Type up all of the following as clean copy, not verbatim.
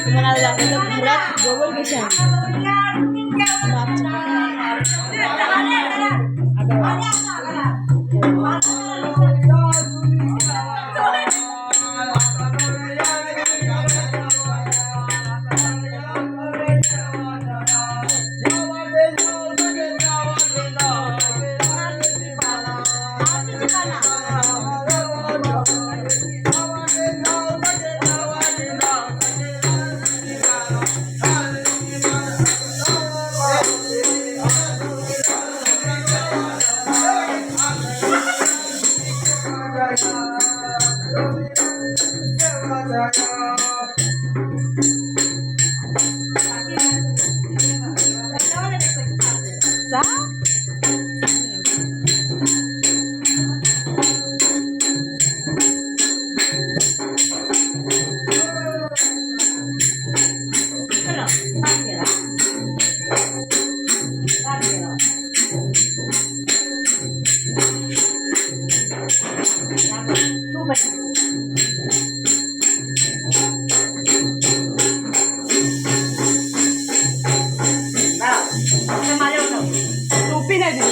तुम्हाला दाखवतं घरात गोबर कशी टोपी नाही दिली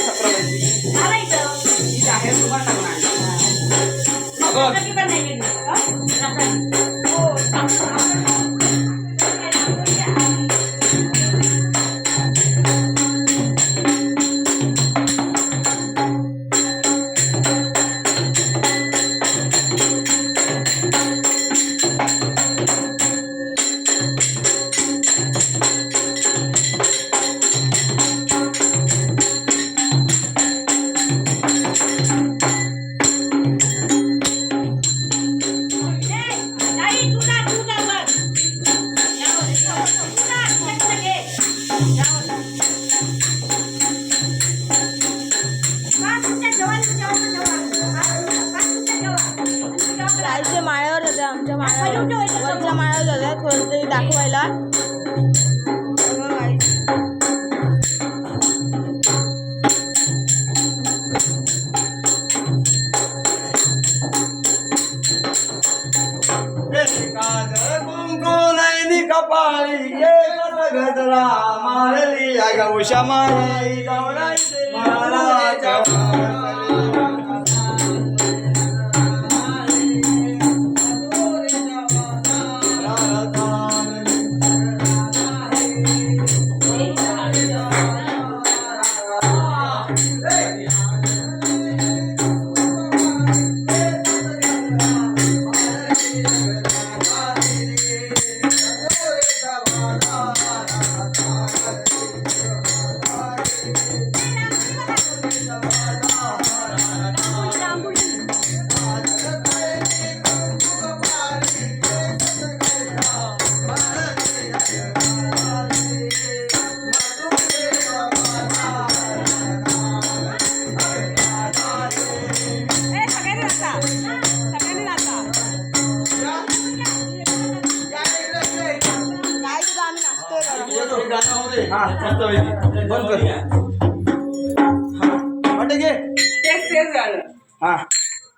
राईच्या माळ्यावर जाते आमच्या माळ्यावर वरच्या माळ्यावर जातात वरती दाखवायला कपाळी गजरा मारली उषा मारली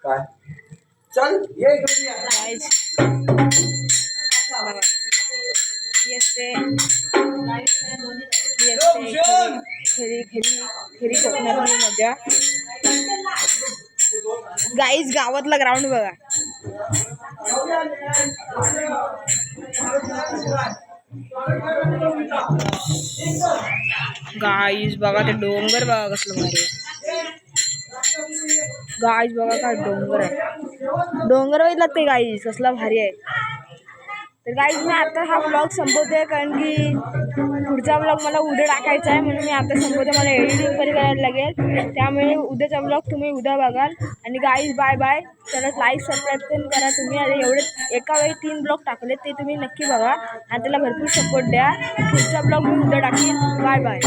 काय चल ये मजा गाईज गावातला ग्राउंड बघा गाईज बघा ते डोंगर बघा कसलं भारी गाईज बघा काय डोंगर आहे डोंगर वाईज लागते गाईज कसला भारी आहे तर गाईज मी आता हा ब्लॉग संपवते कारण की पुढचा ब्लॉग मला उद्या टाकायचा आहे म्हणून मी आता संपवते मला एडिटिंग पण करायला लागेल त्यामुळे उद्याचा ब्लॉग तुम्ही उद्या बघाल आणि गाईज बाय बाय त्याला लाईक सबस्क्राईब पण करा तुम्ही आता एवढे एका वेळी 3 ब्लॉग टाकले ते तुम्ही नक्की बघा आणि त्याला भरपूर सपोर्ट द्या पुढचा ब्लॉग मी उद्या टाकेन बाय बाय